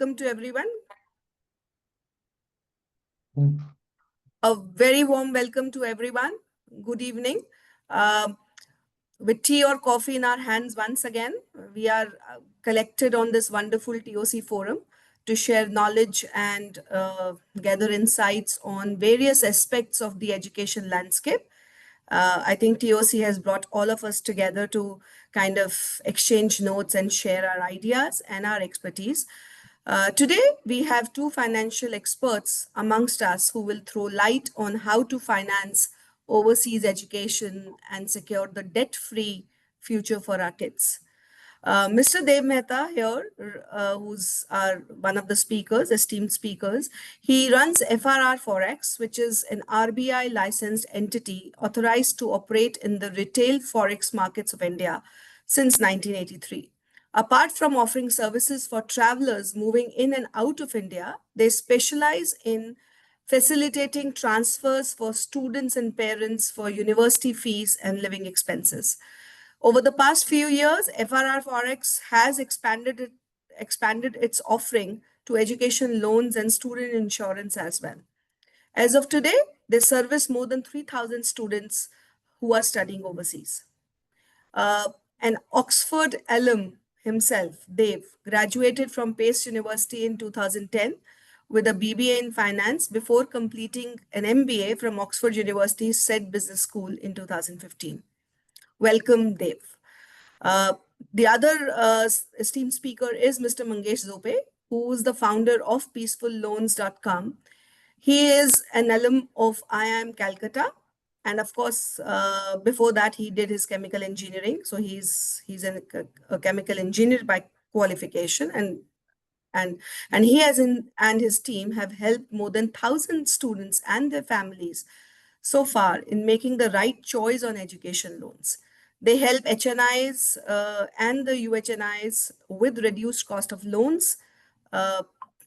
welcome to everyone. A very warm welcome to everyone. Good evening. With tea or coffee in our hands once again, we are collected on this wonderful TOC forum to share knowledge and gather insights on various aspects of the education landscape. I think TOC has brought all of us together to kind of exchange notes and share our ideas and our expertise. Today, we have two financial experts amongst us who will throw light on how to finance overseas education and secure the debt-free future for our kids. Mr. Dev Mehta here, who's one of the speakers, esteemed speakers, he runs FRR Forex, which is an RBI licensed entity authorized to operate in the retail Forex markets of India since 1983. Apart from offering services for travelers moving in and out of India, they specialize in facilitating transfers for students and parents for university fees and living expenses. Over the past few years, FRR Forex has expanded its offering to education loans and student insurance as well. As of today, they service more than 3,000 students who are studying overseas. An Oxford alum himself, Dave, graduated from Pace University in 2010 with a BBA in finance before completing an MBA from Oxford University's said business school in 2015. Welcome, Dave. The other esteemed speaker is Mr. Mangesh Zope, who is the founder of peacefulloans.com. He is an alum of IIM Calcutta. And of course, before that, he did his chemical engineering. So he's a chemical engineer by qualification, and he and his team have helped more than 1,000 students and their families so far in making the right choice on education loans. They help HNIs and the UHNIs with reduced cost of loans,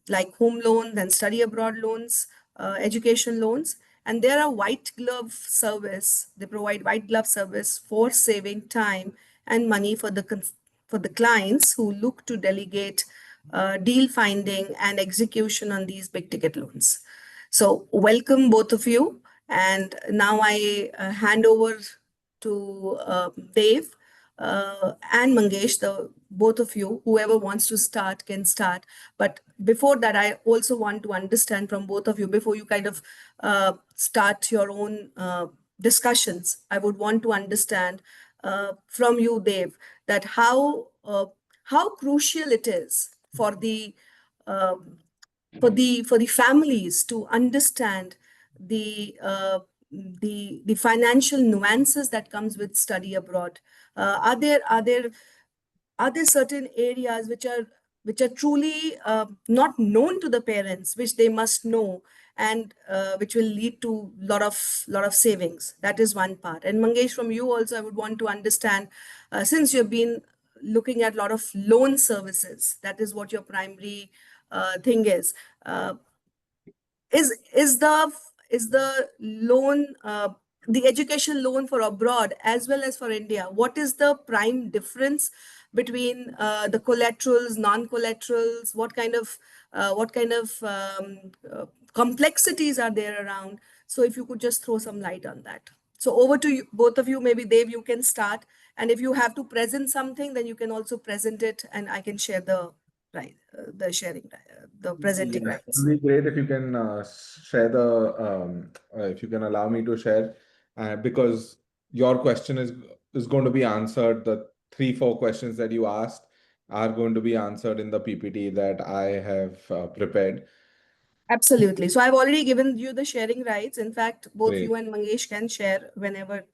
like home loans and study abroad loans, education loans. And they're a white glove service. They provide white glove service for saving time and money for the clients who look to delegate deal finding and execution on these big ticket loans. So welcome both of you. And now I hand over to Dave and Mangesh, both of you, whoever wants to start can start. But before that, I also want to understand from both of you, before you kind of start your own discussions, I would want to understand from you, Dave, that how crucial it is for the families to understand the financial nuances that comes with study abroad. Are there certain areas which are truly not known to the parents, which they must know, and which will lead to lot of savings? That is one part. And Mangesh, from you also, I would want to understand, since you've been looking at a lot of loan services, that is what your primary thing is. Is the loan, the education loan for abroad as well as for India, what is the prime difference between the collaterals, non-collaterals? What kind of complexities are there around? So if you could just throw some light on that. So over to you, both of you. Maybe Dave, you can start, and if you have to present something, then you can also present it, and I can share the sharing, the presenting rights. It would be great if you can share if you can allow me to share, because your question is going to be answered. The 3-4 questions that you asked are going to be answered in the PPT that I have prepared. Absolutely. So I've already given you the sharing rights. In fact, both Great. you and Mangesh can share whenever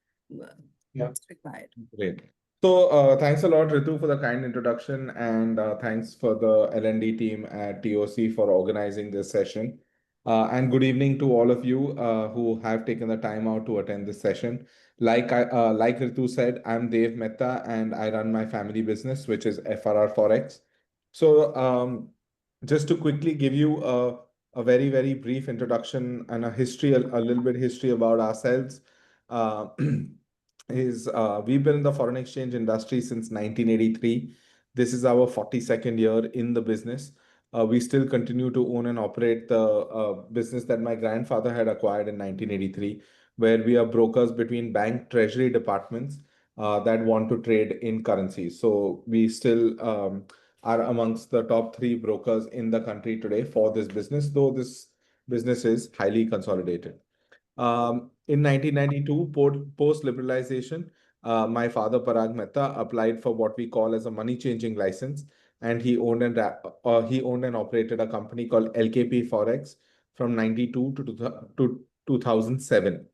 it's required. Great. So thanks a lot, Ritu, for the kind introduction, and thanks for the L&D team at TOC for organizing this session. And good evening to all of you who have taken the time out to attend this session. Like Ritu said, I'm Dev Mehta, and I run my family business, which is FRR Forex. So just to quickly give you a very, very brief introduction and a little bit history about ourselves. We've been in the foreign exchange industry since 1983. This is our 42nd year in the business. We still continue to own and operate the business that my grandfather had acquired in 1983, where we are brokers between bank treasury departments that want to trade in currencies. So we still are amongst the top three brokers in the country today for this business, though this business is highly consolidated. In 1992, post-liberalization, my father Parag Mehta applied for what we call as a money changing license, and he owned and operated a company called LKP Forex from 92 to 2007,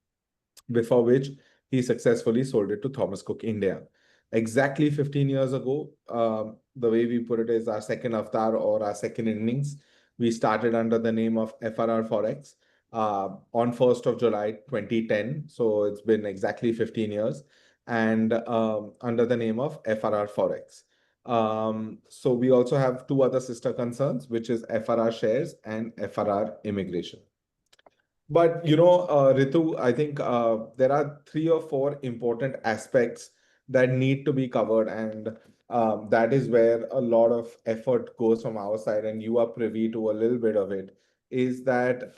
before which he successfully sold it to Thomas Cook India. Exactly 15 years ago, the way we put it is our second avatar or our second innings. We started under the name of FRR Forex on 1st of July 2010. So it's been exactly 15 years, and under the name of FRR Forex. So we also have two other sister concerns, which is FRR Shares and FRR Immigration. But Ritu, I think there are three or four important aspects that need to be covered, and that is where a lot of effort goes from our side, and you are privy to a little bit of it. Is that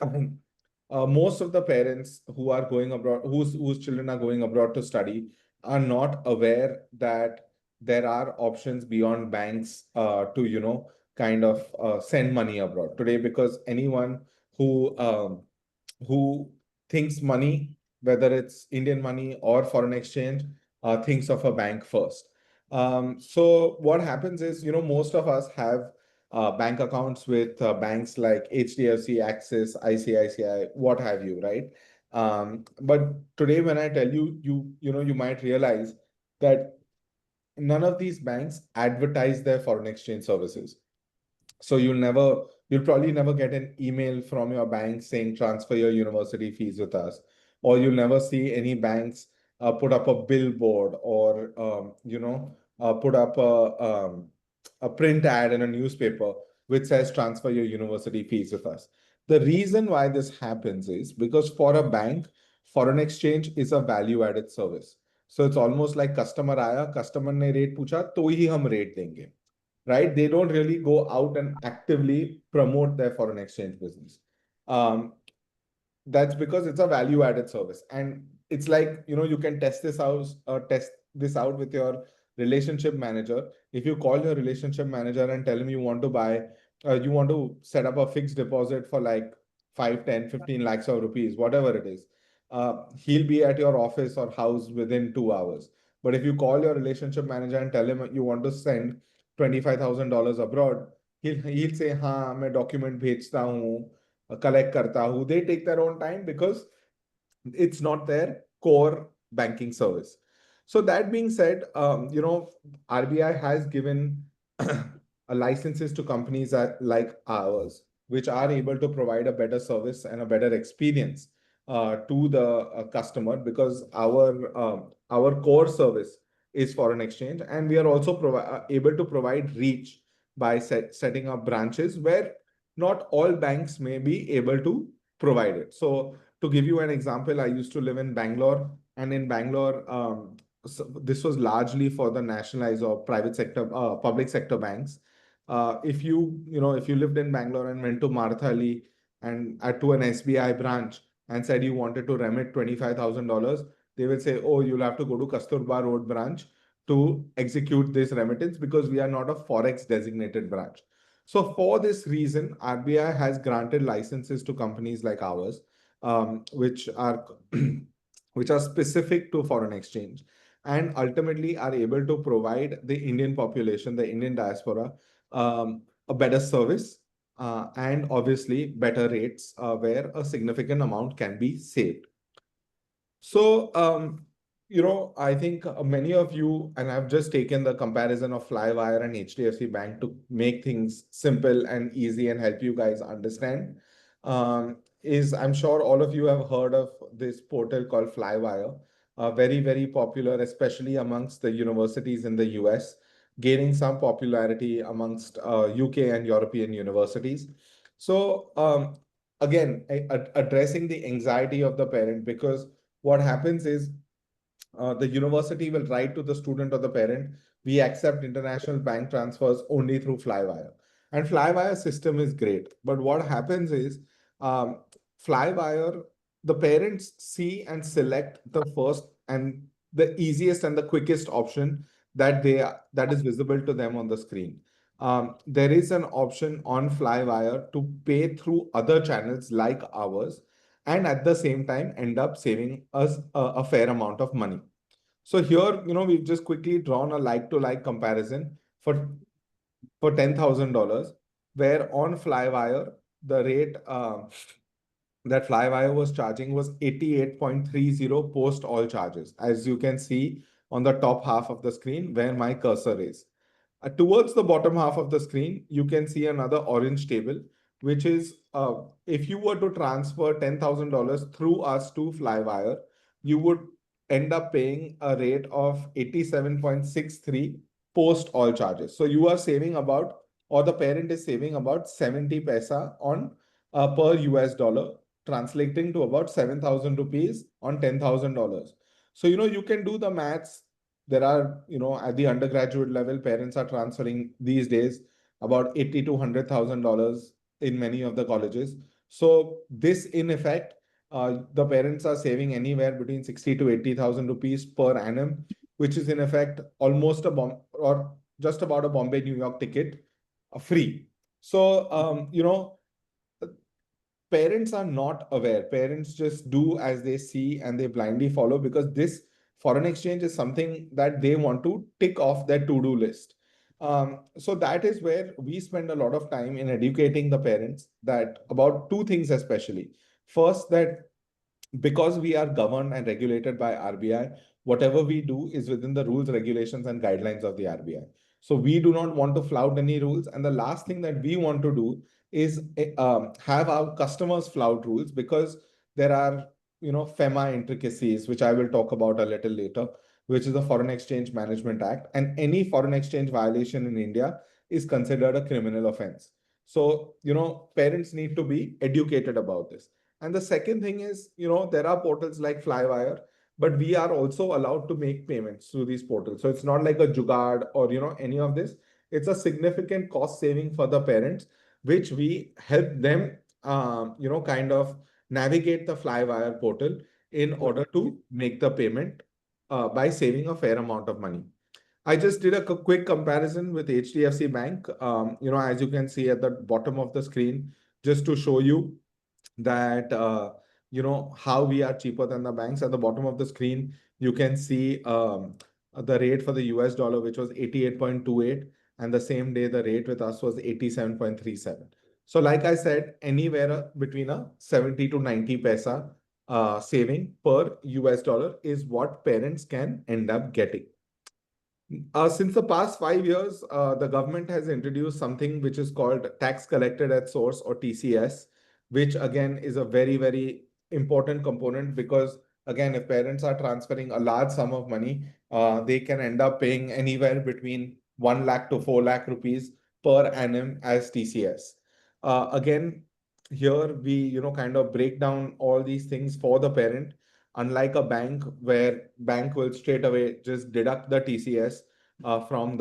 most of the parents who are going abroad, whose children are going abroad to study, are not aware that there are options beyond banks to kind of send money abroad today, because anyone who who thinks money, whether it's Indian money or foreign exchange, thinks of a bank first. So what happens is, most of us have bank accounts with banks like HDFC, Axis, ICICI, what have you, right? But today, when I tell you, you might realize that none of these banks advertise their foreign exchange services. So you'll probably never get an email from your bank saying transfer your university fees with us, or you'll never see any banks put up a billboard or put up a print ad in a newspaper which says transfer your university fees with us. The reason why this happens is because for a bank, foreign exchange is a value added service. So it's almost like customer आया, customer ने rate पूछा तो ही हम rate देंगे, right? They don't really go out and actively promote their foreign exchange business. Um, that's because it's a value added service, and it's like, you can test this out with your relationship manager. If you call your relationship manager and tell him you want to set up a fixed deposit for like 5, 10, 15 lakhs of rupees, whatever it is, he'll be at your office or house within 2 hours. But if you call your relationship manager and tell him you want to send $25,000 abroad, he'll say, हाँ मैं document भेजता हूँ, collect karta hu. They take their own time because it's not their core banking service. So that being said, RBI has given licenses to companies like ours, which are able to provide a better service and a better experience to the customer, because our core service is foreign exchange, and we are also able to provide reach by setting up branches where not all banks may be able to provide it. So to give you an example, I used to live in Bangalore, and in Bangalore, so this was largely for the nationalized or private sector, public sector banks. If you lived in Bangalore and went to Marthali and to an SBI branch and said you wanted to remit $25,000, they will say, "Oh, you'll have to go to Kasturba Road branch to execute this remittance because we are not a forex designated branch." So for this reason, RBI has granted licenses to companies like ours, which are which are specific to foreign exchange, and ultimately are able to provide the Indian population, the Indian diaspora, a better service, and obviously better rates where a significant amount can be saved. So, I think many of you, and I've just taken the comparison of Flywire and HDFC Bank to make things simple and easy and help you guys understand. I'm sure all of you have heard of this portal called Flywire, very, very popular, especially amongst the universities in the US, gaining some popularity amongst UK and European universities. So, again, addressing the anxiety of the parent, because what happens is the university will write to the student or the parent, we accept international bank transfers only through Flywire. And Flywire system is great. But what happens is, um, Flywire, the parents see and select the first and the easiest and the quickest option that is visible to them on the screen. There is an option on Flywire to pay through other channels like ours, and at the same time end up saving us a fair amount of money. So here, we've just quickly drawn a like-to-like comparison for $10,000, where on Flywire, the rate that Flywire was charging was 88.30 post all charges, as you can see on the top half of the screen where my cursor is. Towards the bottom half of the screen, you can see another orange table, which is if you were to transfer $10,000 through us to Flywire, you would end up paying a rate of 87.63 post all charges. So you are saving about, or the parent is saving about 70 paisa on per US dollar, translating to about 7,000 rupees on $10,000. So, you can do the maths. There are, at the undergraduate level, parents are transferring these days about 80 to $100,000 in many of the colleges. So this, in effect, the parents are saving anywhere between 60 to 80,000 rupees per annum, which is in effect almost a bomb or just about a Bombay New York ticket free. So parents are not aware. Parents just do as they see and they blindly follow, because this foreign exchange is something that they want to tick off their to-do list. So that is where we spend a lot of time in educating the parents that about two things especially. First, that because we are governed and regulated by RBI, whatever we do is within the rules, regulations, and guidelines of the RBI. So we do not want to flout any rules. And the last thing that we want to do is have our customers flout rules, because there are, FEMA intricacies, which I will talk about a little later, which is the Foreign Exchange Management Act. And any foreign exchange violation in India is considered a criminal offense. So, parents need to be educated about this. And the second thing is, there are portals like Flywire, but we are also allowed to make payments through these portals. So it's not like a jugaad or, any of this. It's a significant cost saving for the parents, which we help them, kind of navigate the Flywire portal in order to make the payment by saving a fair amount of money. I just did a quick comparison with HDFC Bank. As you can see at the bottom of the screen, just to show you that how we are cheaper than the banks. At the bottom of the screen, you can see the rate for the US dollar, which was 88.28, and the same day the rate with us was 87.37. So like I said, anywhere between a 70 to 90 paisa saving per US dollar is what parents can end up getting. Since the past 5 years, the government has introduced something which is called tax collected at source, or TCS, which again is a very, very important component, because again, if parents are transferring a large sum of money, they can end up paying anywhere between 1 lakh to 4 lakh rupees per annum as TCS. Again, here we, kind of break down all these things for the parent, unlike a bank where bank will straight away just deduct the TCS from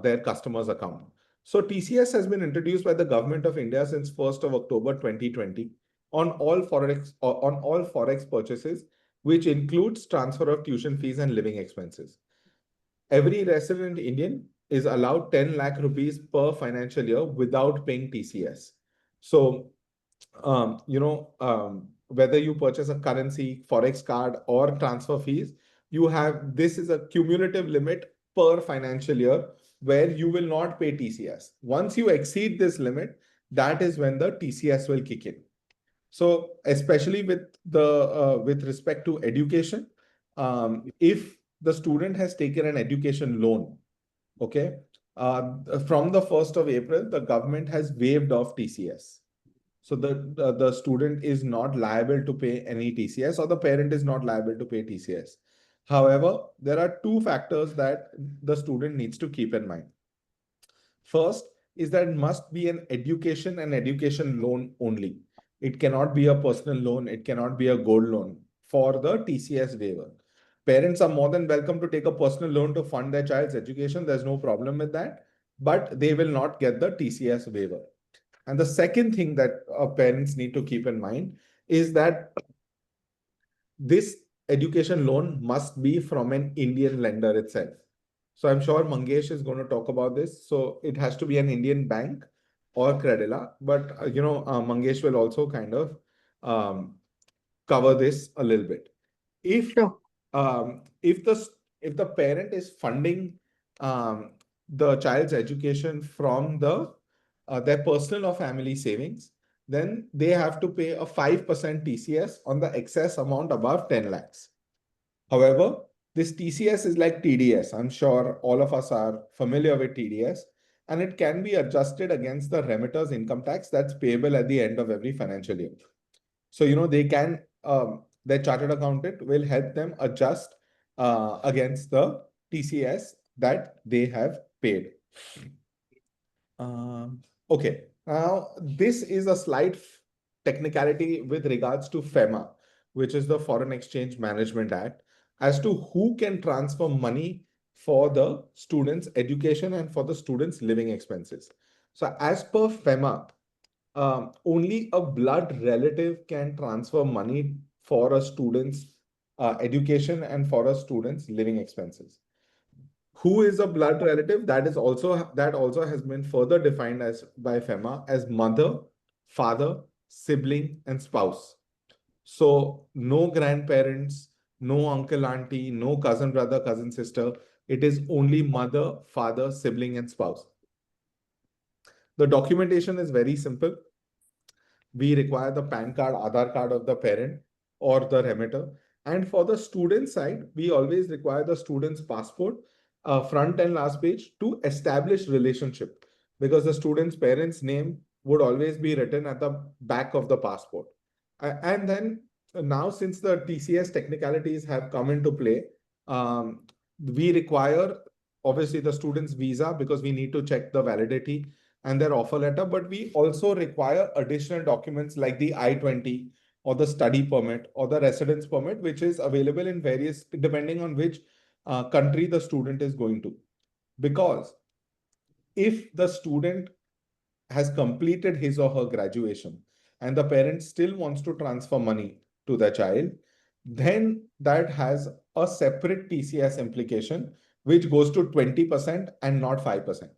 their customer's account. So TCS has been introduced by the government of India since 1st of October 2020 on all forex purchases, which includes transfer of tuition fees and living expenses. Every resident Indian is allowed 10 lakh rupees per financial year without paying TCS. So whether you purchase a currency, forex card, or transfer fees, this is a cumulative limit per financial year where you will not pay TCS. Once you exceed this limit, that is when the TCS will kick in. So especially with respect to education, if the student has taken an education loan, okay, from the 1st of April, the government has waived off TCS. So the student is not liable to pay any TCS, or the parent is not liable to pay TCS. However, there are two factors that the student needs to keep in mind. First is that it must be an education and education loan only. It cannot be a personal loan. It cannot be a gold loan for the TCS waiver. Parents are more than welcome to take a personal loan to fund their child's education. There's no problem with that. but they will not get the TCS waiver. And the second thing that parents need to keep in mind is that this education loan must be from an Indian lender itself. So I'm sure Mangesh is going to talk about this. So it has to be an Indian bank or Credila, but Mangesh will also kind of um, cover this a little bit. If Sure. um, if the if the parent is funding the child's education from their personal or family savings, then they have to pay a 5% TCS on the excess amount above 10 lakhs. However, this TCS is like TDS. I'm sure all of us are familiar with TDS, and it can be adjusted against the remitter's income tax that's payable at the end of every financial year. So, they can, their chartered accountant will help them adjust against the TCS that they have paid. Um, okay, now this is a slight technicality with regards to FEMA, which is the Foreign Exchange Management Act, as to who can transfer money for the students' education and for the students' living expenses. So, as per FEMA, only a blood relative can transfer money for a student's education and for a student's living expenses. Who is a blood relative? That also has been further defined as by FEMA as mother, father, sibling, and spouse. So no grandparents, no uncle, auntie, no cousin, brother, cousin, sister. It is only mother, father, sibling, and spouse. The documentation is very simple. We require the PAN card, Aadhaar card of the parent or the remitter. And for the student side, we always require the student's passport, front and last page to establish relationship, because the student's parents' name would always be written at the back of the passport. And then now, since the TCS technicalities have come into play, we require obviously the student's visa because we need to check the validity and their offer letter, but we also require additional documents like the I-20 or the study permit or the residence permit, which is available in various, depending on which country the student is going to. Because if the student has completed his or her graduation and the parent still wants to transfer money to the child, then that has a separate TCS implication, which goes to 20% and not 5%.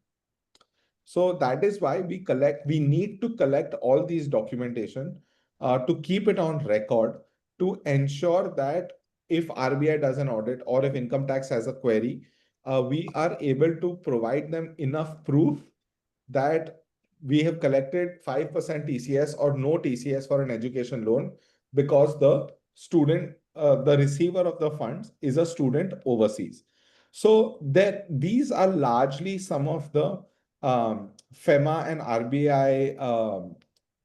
So that is why we need to collect all these documentation to keep it on record to ensure that if RBI does an audit or if income tax has a query, we are able to provide them enough proof that we have collected 5% TCS or no TCS for an education loan because the receiver of the funds is a student overseas. So these are largely some of the FEMA and RBI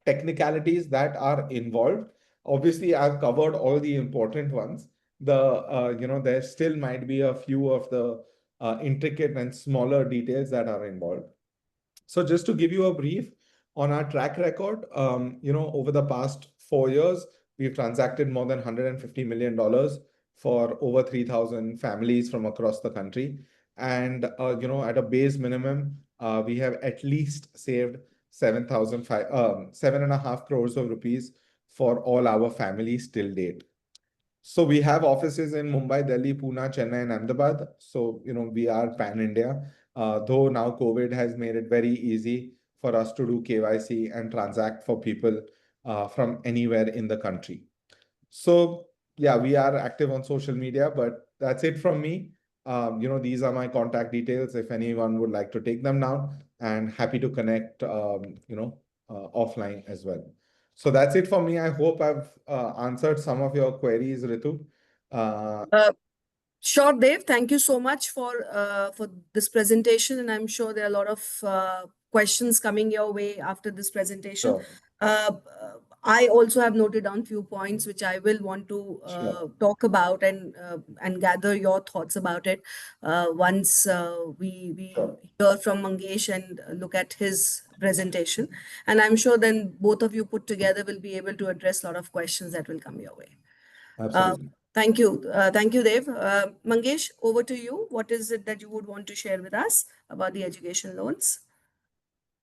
technicalities that are involved. Obviously, I've covered all the important ones. There still might be a few of the intricate and smaller details that are involved. So just to give you a brief on our track record, over the past 4 years, we've transacted more than $150 million for over 3,000 families from across the country. And, at a base minimum, we have at least saved 7.5 crores of rupees for all our families till date. So we have offices in Mumbai, Delhi, Pune, Chennai, and Ahmedabad. So, we are pan-India. Though now COVID has made it very easy for us to do KYC and transact for people from anywhere in the country. So yeah, we are active on social media, but that's it from me. These are my contact details if anyone would like to take them down, and happy to connect, offline as well. So that's it for me. I hope I've answered some of your queries, Ritu. Uh, Uh, Sure, Dave. Thank you so much for this presentation, and I'm sure there are a lot of questions coming your way after this presentation. sure, Uh, I also have noted down few points which I will want to sure, talk about and gather your thoughts about it once we sure. hear from Mangesh and look at his presentation. And I'm sure then both of you put together will be able to address a lot of questions that will come your way. Uh, Absolutely. Thank you. Thank you, Dev. Mangesh, over to you. What is it that you would want to share with us about the education loans?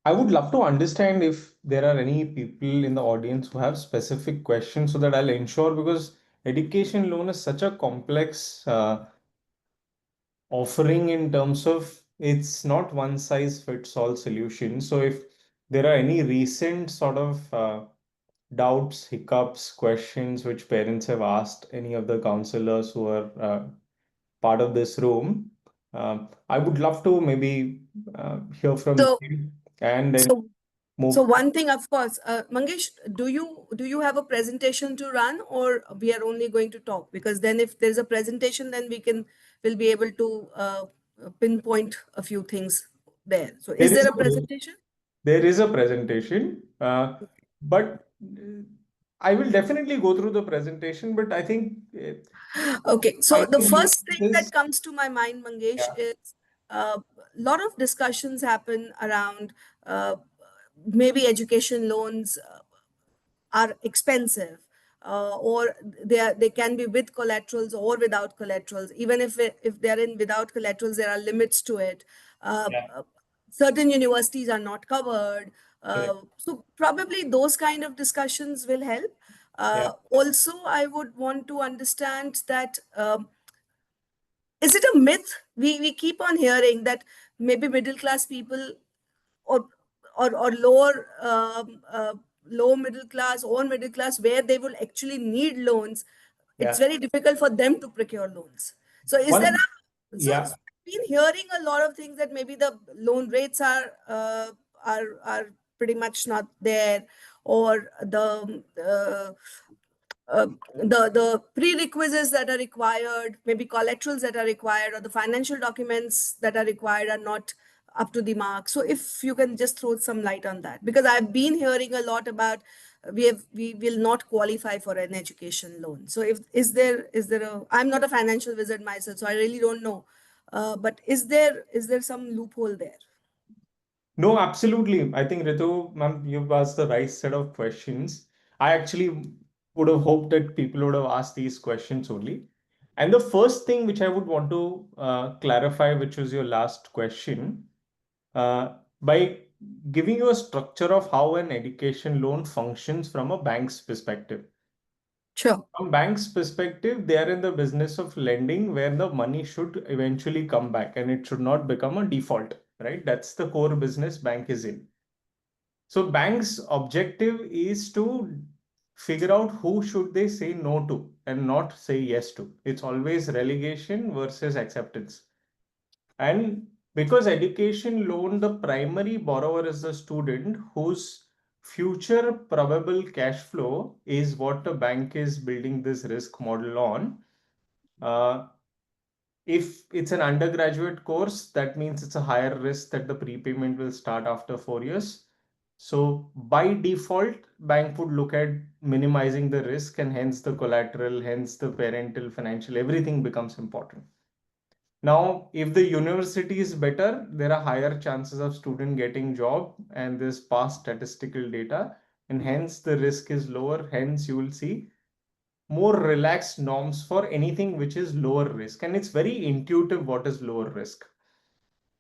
I would love to understand if there are any people in the audience who have specific questions so that I'll ensure, because education loan is such a complex offering in terms of it's not one size fits all solution. So if there are any recent sort of doubts, hiccups, questions which parents have asked any of the counselors who are part of this room, I would love to maybe hear from So, them and then so move. So one thing, of course, Mangesh, do you have a presentation to run, or we are only going to talk? Because then, if there's a presentation, then we'll be able to pinpoint a few things there. So, is There is there a a presentation? there is a presentation, but I will definitely go through the presentation. But I think Okay. So the finding first thing that nuances, comes to my mind, Mangesh, yeah, is a lot of discussions happen around uh, maybe education loans are expensive, or they can be with collaterals or without collaterals. Even if they're in without collaterals, there are limits to it. uh, yeah, uh, Certain universities are not covered, correct, so probably those kind of discussions will help. yeah, Also, I would want to understand that, is it a myth? We keep on hearing that maybe middle class people, or or lower, low middle class or middle class, where they will actually need loans, it's yeah. very difficult for them to procure loans. So is there One, a, yeah, I've been hearing a lot of things that maybe the loan rates are pretty much not there, or the prerequisites that are required, maybe collaterals that are required, or the financial documents that are required are not up to the mark. So if you can just throw some light on that, because I've been hearing a lot about, we will not qualify for an education loan. So if is there a, I'm not a financial wizard myself, so I really don't know. But is there some loophole there? no, absolutely. I think Ritu, ma'am, you've asked the right set of questions. I actually would have hoped that people would have asked these questions only. And the first thing which I would want to clarify, which was your last question, by giving you a structure of how an education loan functions from a bank's perspective. Sure. From bank's perspective, they are in the business of lending where the money should eventually come back and it should not become a default, right? That's the core business bank is in. So bank's objective is to figure out who should they say no to and not say yes to. It's always relegation versus acceptance. And because education loan, the primary borrower is the student whose future probable cash flow is what the bank is building this risk model on. Uh, if it's an undergraduate course, that means it's a higher risk that the prepayment will start after 4 years. So by default, bank would look at minimizing the risk and hence the collateral, hence the parental financial, everything becomes important. Now, if the university is better, there are higher chances of student getting job and this past statistical data, and hence the risk is lower. Hence, you will see more relaxed norms for anything which is lower risk. And it's very intuitive what is lower risk.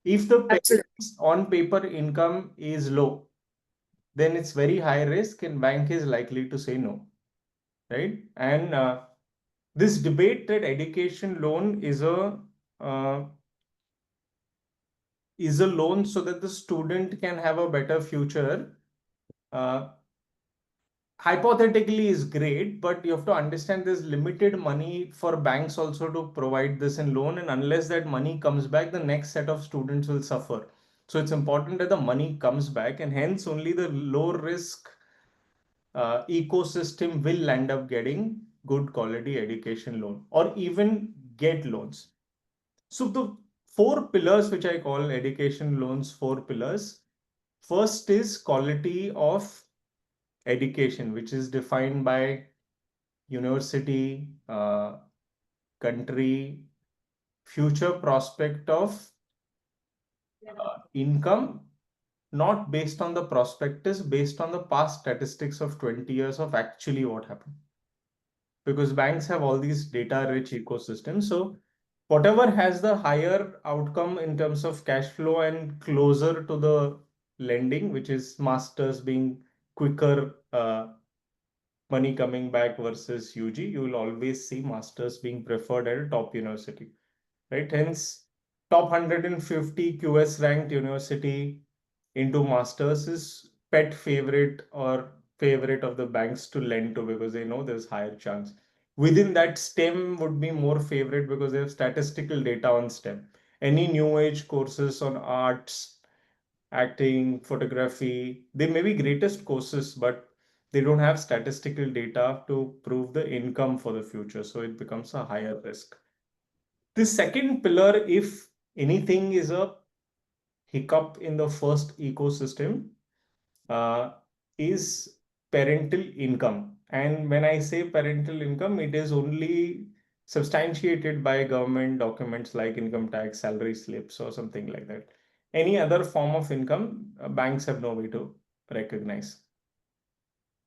If the Absolutely. parents on paper income is low, then it's very high risk and bank is likely to say no, right? And this debate that education loan uh, is a loan so that the student can have a better future, uh, hypothetically is great, but you have to understand there's limited money for banks also to provide this in loan, and unless that money comes back, the next set of students will suffer. So it's important that the money comes back, and hence only the low risk ecosystem will end up getting good quality education loan or even get loans. So the four pillars which I call education loans, four pillars. First is quality of education, which is defined by university, country, future prospect of income, not based on the prospectus, based on the past statistics of 20 years of actually what happened. because banks have all these data-rich ecosystems. So whatever has the higher outcome in terms of cash flow and closer to the lending, which is masters being quicker, money coming back versus UG, you will always see masters being preferred at a top university, right? Hence, top 150 QS ranked university into masters is pet favorite or favorite of the banks to lend to, because they know there's higher chance. Within that, STEM would be more favorite because they have statistical data on STEM. Any new age courses on arts, acting, photography, they may be greatest courses, but they don't have statistical data to prove the income for the future. So it becomes a higher risk. The second pillar, if anything is a hiccup in the first ecosystem, uh, is parental income. And when I say parental income, it is only substantiated by government documents like income tax, salary slips, or something like that. Any other form of income, banks have no way to recognize.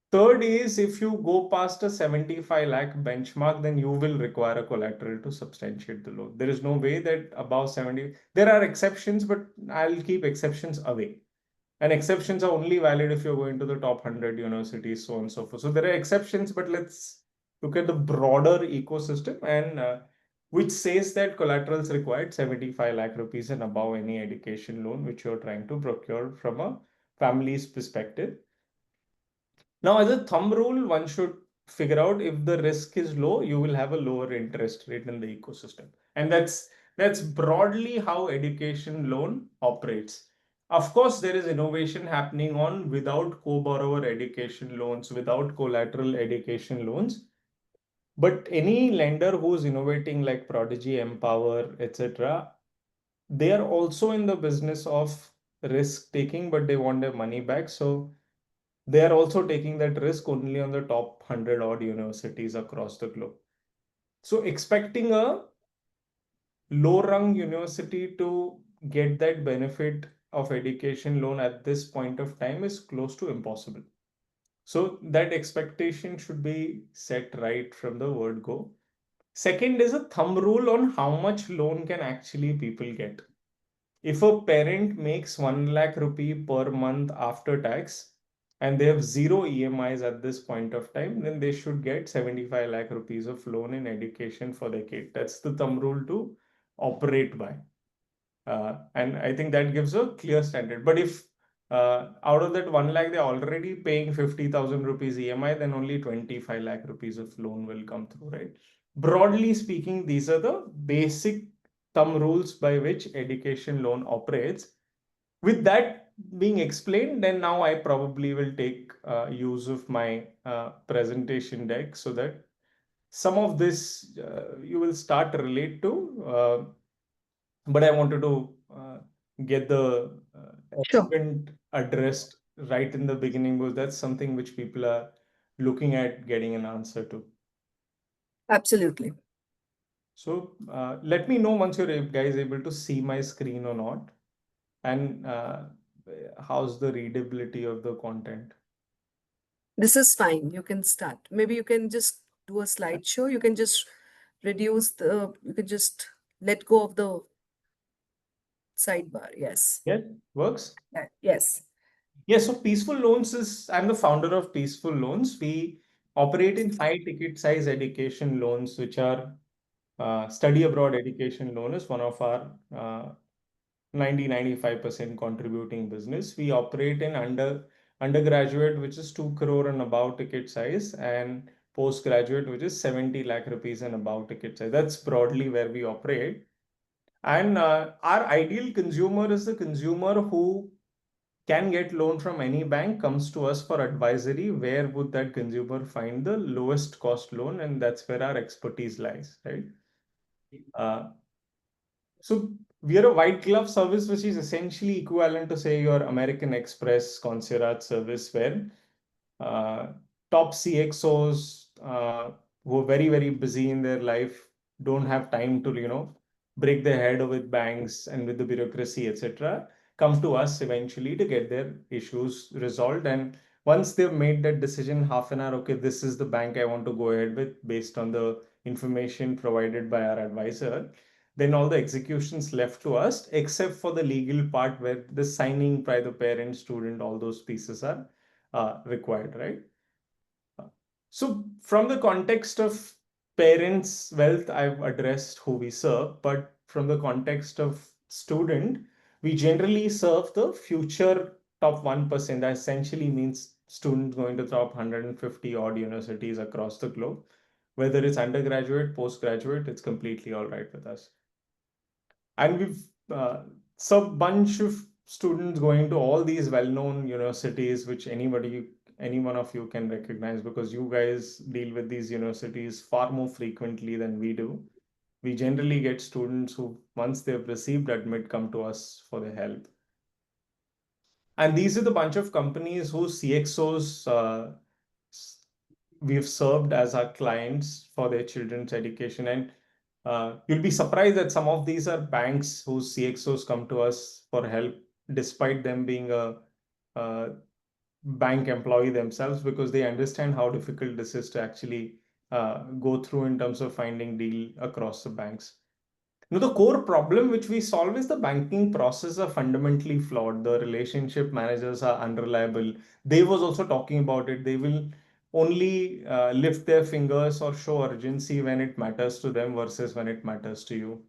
Third is, if you go past a 75 lakh benchmark, then you will require a collateral to substantiate the loan. There is no way that above 70, there are exceptions, but I'll keep exceptions away. And exceptions are only valid if you're going to the top 100 universities, so on and so forth. So there are exceptions, but let's look at the broader ecosystem, and which says that collaterals required 75 lakh rupees and above any education loan which you're trying to procure from a family's perspective. Now, as a thumb rule, one should figure out if the risk is low, you will have a lower interest rate in the ecosystem. And that's broadly how education loan operates. Of course, there is innovation happening on without co-borrower education loans, without collateral education loans. But any lender who's innovating like Prodigy, Empower, etc., they are also in the business of risk taking, but they want their money back. So they are also taking that risk only on the top 100 odd universities across the globe. So expecting a low rung university to get that benefit of education loan at this point of time is close to impossible. So that expectation should be set right from the word go. Second is a thumb rule on how much loan can actually people get. If a parent makes 1 lakh rupee per month after tax and they have zero EMIs at this point of time, then they should get 75 lakh rupees of loan in education for their kid. That's the thumb rule to operate by. And I think that gives a clear standard. But if out of that 1 lakh, they're already paying 50,000 rupees EMI, then only 25 lakh rupees of loan will come through, right? Broadly speaking, these are the basic thumb rules by which education loan operates. With that being explained, then now I probably will take use of my presentation deck so that some of this you will start to relate to. But I wanted to get the Sure. elephant addressed right in the beginning, because that's something which people are looking at getting an answer to. Absolutely. So let me know once you're guys able to see my screen or not, and how's the readability of the content. This is fine. You can start. Maybe you can just do a slideshow. You can just you can just let go of the sidebar. Yes. Yeah, works. Yes. Yeah, so Peaceful Loans is, I'm the founder of Peaceful Loans. We operate in high ticket size education loans, which are study abroad education loan is one of our 95% contributing business. We operate in undergraduate, which is 2 crore and above ticket size, and postgraduate, which is 70 lakh rupees and above ticket size. That's broadly where we operate. And our ideal consumer is the consumer who can get loan from any bank, comes to us for advisory. Where would that consumer find the lowest cost loan? And that's where our expertise lies, right? Uh, so we are a white glove service, which is essentially equivalent to, say, your American Express concierge service, where uh, top CXOs who are very, very busy in their life don't have time to, break their head with banks and with the bureaucracy, etc., come to us eventually to get their issues resolved. And Once they've made that decision, half an hour, okay, this is the bank I want to go ahead with based on the information provided by our advisor, then all the executions left to us, except for the legal part where the signing by the parent, student, all those pieces are required, right? So from the context of parents' wealth, I've addressed who we serve, but from the context of student, we generally serve the future top 1%. That essentially means students going to top 150 odd universities across the globe. Whether it's undergraduate, postgraduate, it's completely all right with us. And we've so bunch of students going to all these well-known universities, which any one of you can recognize, because you guys deal with these universities far more frequently than we do. We generally get students who, once they've received admit, come to us for the help. And these are the bunch of companies whose CXOs we've served as our clients for their children's education. And you'll be surprised that some of these are banks whose CXOs come to us for help, despite them being a bank employee themselves, because they understand how difficult this is to actually go through in terms of finding deal across the banks. Now, the core problem which we solve is the banking process are fundamentally flawed. The relationship managers are unreliable. They was also talking about it. They will only lift their fingers or show urgency when it matters to them versus when it matters to you.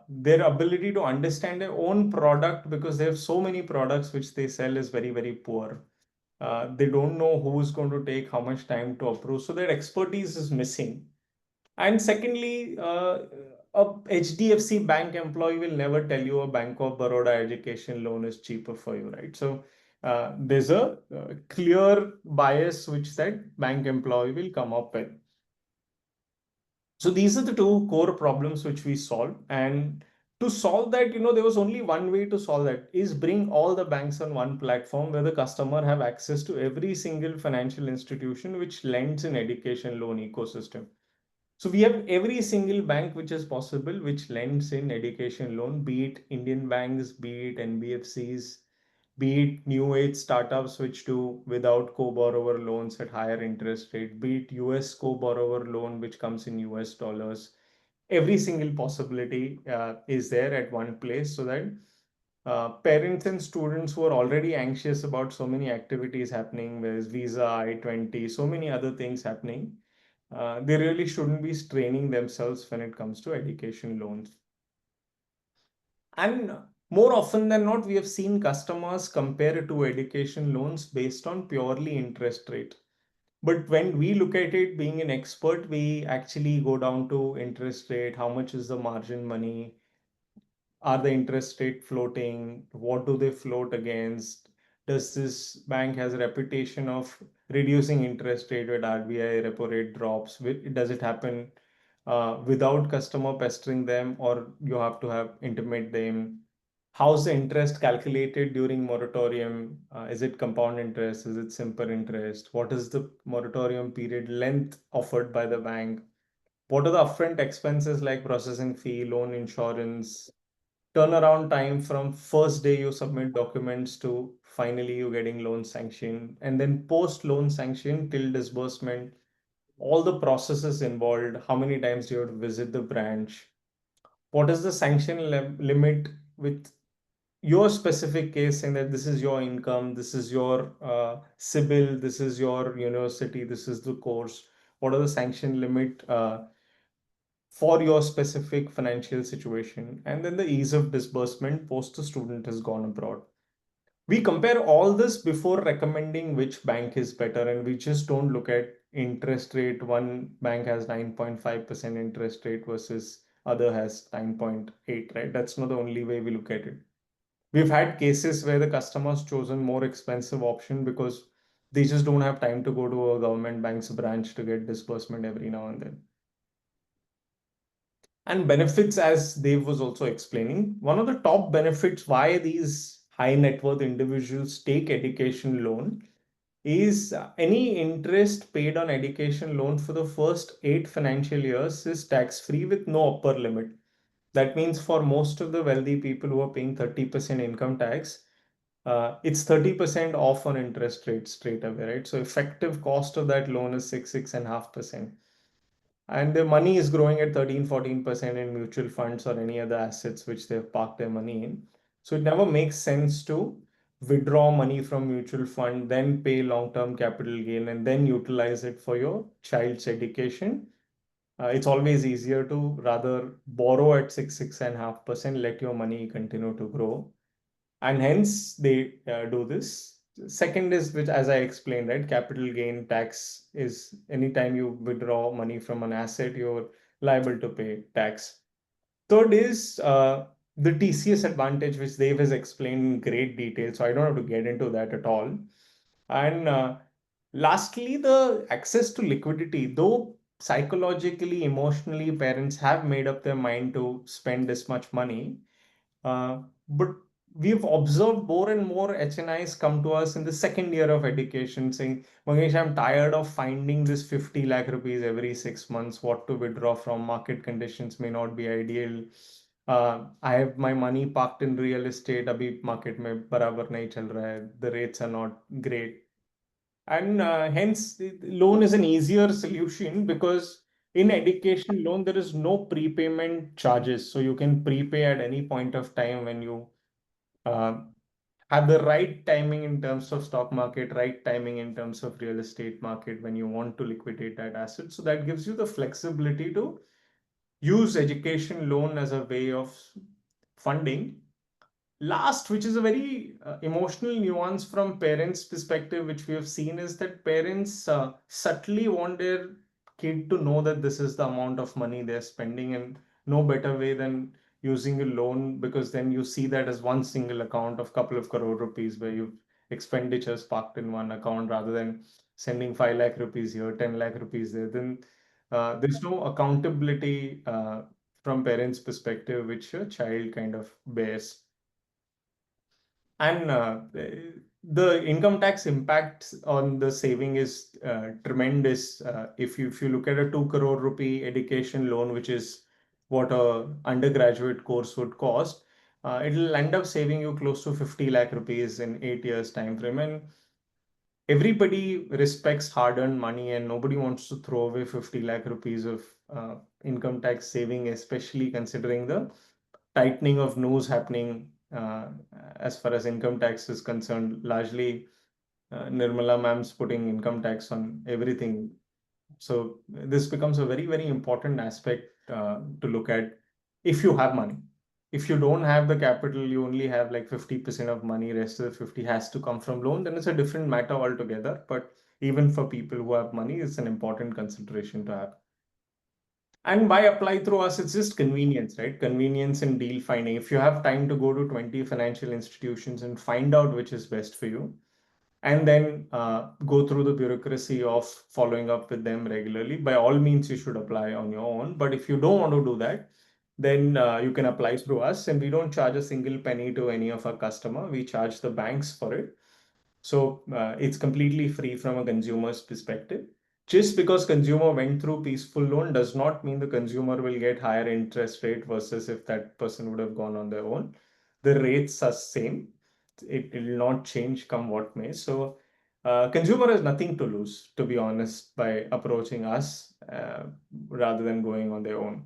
Their ability to understand their own product, because they have so many products which they sell, is very, very poor. They don't know who's going to take how much time to approve. So their expertise is missing. And secondly, a HDFC bank employee will never tell you a Bank of Baroda education loan is cheaper for you, right? So there's a clear bias which that bank employee will come up with. So these are the two core problems which we solve. And to solve that, there was only one way to solve that, is bring all the banks on one platform where the customer have access to every single financial institution which lends an education loan ecosystem. So we have every single bank which is possible, which lends in education loan, be it Indian banks, be it NBFCs, be it new age startups which do without co-borrower loans at higher interest rate, be it US co-borrower loan which comes in US dollars. Every single possibility is there at one place, so that parents and students who are already anxious about so many activities happening, there's visa, I-20, so many other things happening, they really shouldn't be straining themselves when it comes to education loans. And more often than not, we have seen customers compare to education loans based on purely interest rate. But when we look at it, being an expert, we actually go down to interest rate, how much is the margin money, are the interest rate floating, what do they float against, does this bank has a reputation of reducing interest rate when RBI repo rate drops, does it happen without customer pestering them, or you have to have intimate them? How's the interest calculated during moratorium? Is it compound interest? Is it simple interest? What is the moratorium period length offered by the bank? What are the upfront expenses like processing fee, loan insurance, turnaround time from first day you submit documents to finally you getting loan sanction, and then post loan sanction till disbursement, all the processes involved, how many times you have to visit the branch, what is the sanction limit with your specific case, saying that this is your income, this is your CIBIL, this is your university, this is the course, what are the sanction limit for your specific financial situation, and then the ease of disbursement post the student has gone abroad. We compare all this before recommending which bank is better, and we just don't look at interest rate. One bank has 9.5% interest rate versus other has 9.8, right? That's not the only way we look at it. We've had cases where the customer's chosen more expensive option because they just don't have time to go to a government bank's branch to get disbursement every now and then. And benefits, as Dave was also explaining, one of the top benefits why these high net worth individuals take education loan is any interest paid on education loan for the first 8 financial years is tax free with no upper limit. That means for most of the wealthy people who are paying 30% income tax, it's 30% off on interest rate straight away, right? So effective cost of that loan is 6.5%. And their money is growing at 13-14% in mutual funds or any other assets which they've parked their money in. So it never makes sense to withdraw money from mutual fund, then pay long-term capital gain, and then utilize it for your child's education. It's always easier to rather borrow at 6.5%, let your money continue to grow, and hence they do this. Second is, which as I explained, right, capital gain tax is anytime you withdraw money from an asset, you're liable to pay tax. Third is the TCS advantage, which Dave has explained in great detail, so I don't have to get into that at all. And lastly, the access to liquidity, though psychologically, emotionally, parents have made up their mind to spend this much money, but we've observed more and more HNIs come to us in the second year of education saying, Mangesh, I'm tired of finding this 50 lakh rupees every 6 months, what to withdraw from, market conditions may not be ideal. I have my money parked in real estate, abhi market mein barabar nahi chal raha hai, the rates are not great. And hence, the loan is an easier solution because in education loan, there is no prepayment charges. So you can prepay at any point of time when you uh, have the right timing in terms of stock market, right timing in terms of real estate market when you want to liquidate that asset. So that gives you the flexibility to use education loan as a way of funding. Last, which is a very emotional nuance from parents' perspective, which we have seen, is that parents subtly want their kid to know that this is the amount of money they're spending, and no better way than using a loan, because then you see that as one single account of couple of crore rupees where you've expenditures parked in one account rather than sending 5 lakh rupees here, 10 lakh rupees there. Then there's no accountability from parents' perspective, which a child kind of bears. And the income tax impact on the saving is tremendous. If you look at a 2 crore rupee education loan, which is what a undergraduate course would cost, it'll end up saving you close to 50 lakh rupees in 8 years time frame. And everybody respects hard-earned money, and nobody wants to throw away 50 lakh rupees of income tax saving, especially considering the tightening of nose happening as far as income tax is concerned. Largely, Nirmala ma'am's putting income tax on everything. So this becomes a very, very important aspect to look at if you have money. If you don't have the capital, you only have like 50% of money, rest of the 50 has to come from loan, then it's a different matter altogether. But even for people who have money, it's an important consideration to have. And why apply through us? It's just convenience, right? Convenience and deal finding. If you have time to go to 20 financial institutions and find out which is best for you, and then go through the bureaucracy of following up with them regularly, by all means, you should apply on your own. But if you don't want to do that, then you can apply through us, and we don't charge a single penny to any of our customer. We charge the banks for it. So it's completely free from a consumer's perspective. Just because consumer went through peaceful loan does not mean the consumer will get higher interest rate versus if that person would have gone on their own. The rates are same. It will not change come what may. So consumer has nothing to lose, to be honest, by approaching us rather than going on their own.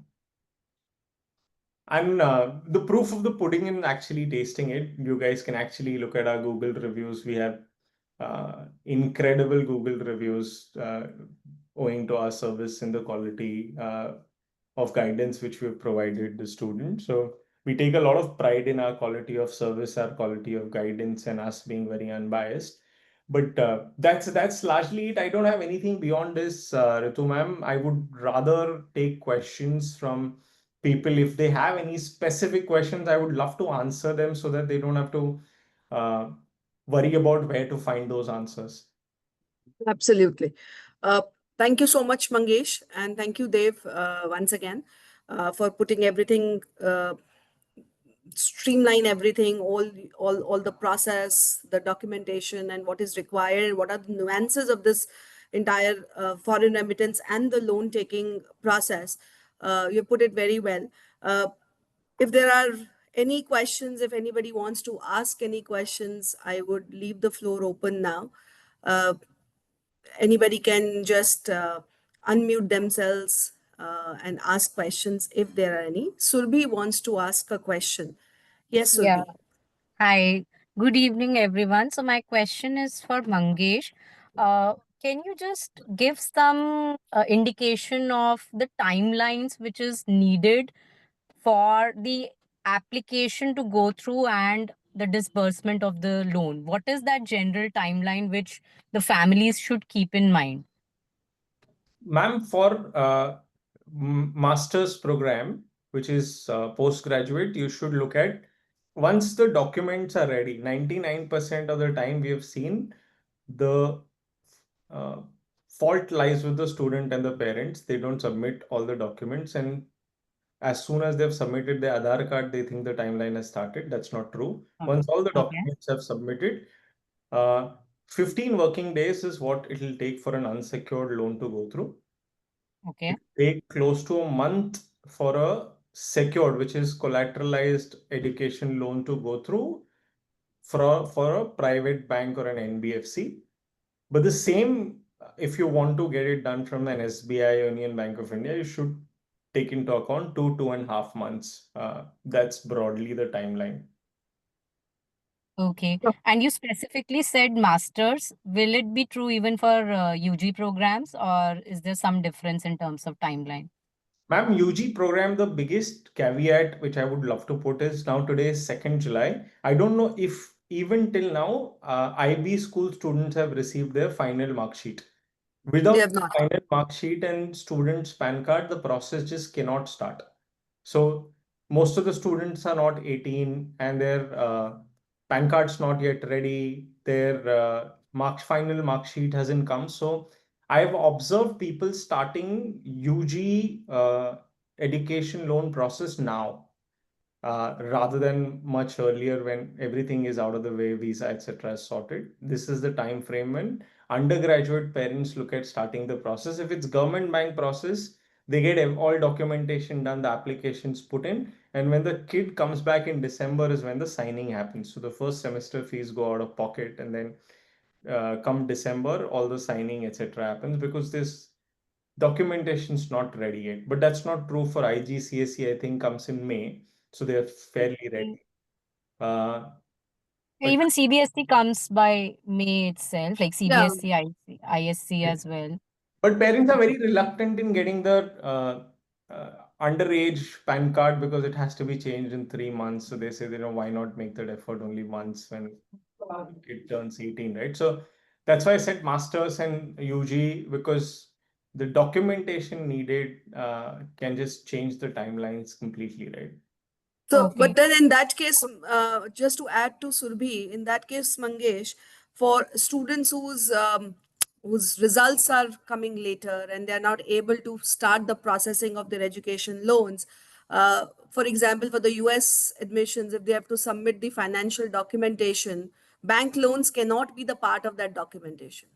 And the proof of the pudding in actually tasting it, you guys can actually look at our Google reviews. We have incredible Google reviews owing to our service and the quality of guidance which we've provided the students. So we take a lot of pride in our quality of service, our quality of guidance, and us being very unbiased. But that's largely it. I don't have anything beyond this, Ritu ma'am. I would rather take questions from people. If they have any specific questions, I would love to answer them so that they don't have to uh, worry about where to find those answers. Absolutely. Uh, Thank you so much, Mangesh, and thank you, Dev, once again, for putting everything, streamline everything, all the process, the documentation, and what is required, what are the nuances of this entire foreign remittance and the loan taking process. You put it very well. If there are any questions, if anybody wants to ask any questions, I would leave the floor open now. Uh, Anybody can just unmute themselves and ask questions if there are any. Surbi wants to ask a question. Yes, Yeah. Surbi. Hi. Good evening, everyone. So my question is for Mangesh. Uh, can you just give some indication of the timelines which is needed for the application to go through and the disbursement of the loan? What is that general timeline which the families should keep in mind? Ma'am, for master's program, which is postgraduate, you should look at once the documents are ready. 99% of the time we have seen the uh, fault lies with the student and the parents. They don't submit all the documents, and as soon as they've submitted their Aadhaar card, they think the timeline has started. That's not true. Once all the Okay. documents have submitted, uh, 15 working days is what it will take for an unsecured loan to go through. Okay. It take close to a month for a secured, which is collateralized education loan to go through for a private bank or an NBFC. But the same, if you want to get it done from an SBI, Union Bank of India, you should take into account 2.5 months. That's broadly the timeline. Okay. And you specifically said masters. Will it be true even for UG programs, or is there some difference in terms of timeline? Ma'am, UG program, the biggest caveat which I would love to put is now today is 2nd July. I don't know if even till now IB school students have received their final mark sheet. They Without have not. final mark sheet and student's PAN card, the process just cannot start. So most of the students are not 18 and their PAN card's not yet ready. Their final mark sheet hasn't come. So I've observed people starting UG education loan process now rather than much earlier when everything is out of the way, visa, etc. is sorted. This is the time frame when undergraduate parents look at starting the process. If it's government bank process, they get all documentation done, the applications put in, and when the kid comes back in December is when the signing happens. So the first semester fees go out of pocket, and then come December, all the signing, etc. happens because this documentation's not ready yet. But that's not true for IGCSE, I think comes in May. So they're fairly Okay. ready. Uh, but Even CBSE comes by May itself, like Yeah. CBSE, ISC as well. but parents are very reluctant in getting the underage PAN card because it has to be changed in 3 months. So they say, why not make that effort only once when it turns 18, right? So that's why I said masters and UG because the documentation needed can just change the timelines completely, right? So, but Okay. then in that case, just to add to Surbhi, in that case, Mangesh, for students whose results are coming later and they're not able to start the processing of their education loans, for example, for the US admissions, if they have to submit the financial documentation, bank loans cannot be the part of that documentation,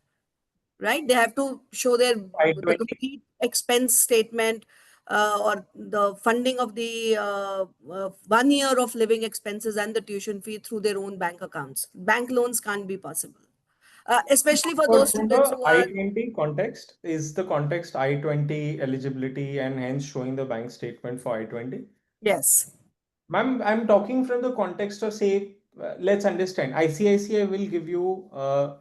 right? They have to show the I-20. complete expense statement or the funding of the 1 year of living expenses and the tuition fee through their own bank accounts. Bank loans can't be possible, especially for those But from students the who are. I-20 context, is the context I-20 eligibility and hence showing the bank statement for I-20? Yes. Ma'am, I'm talking from the context of say, let's understand, ICICI will give you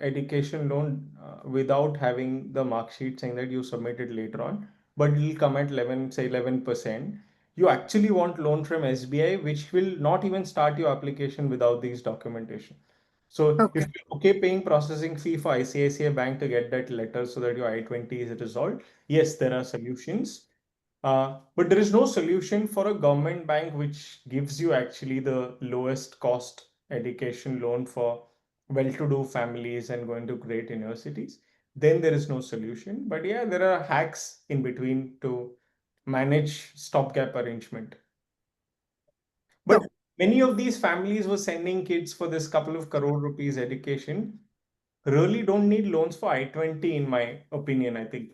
education loan without having the mark sheet saying that you submitted later on, but it'll come at 11, say 11%. You actually want loan from SBI, which will not even start your application without these documentation. So if Okay. you're okay paying processing fee for ICICI Bank to get that letter so that your I-20 is resolved, yes, there are solutions. But there is no solution for a government bank which gives you actually the lowest cost education loan for well-to-do families and going to great universities. Then there is no solution. But yeah, there are hacks in between to manage stopgap arrangement. But So many of these families were sending kids for this couple of crore rupees education. Really don't need loans for I-20, in my opinion, I think.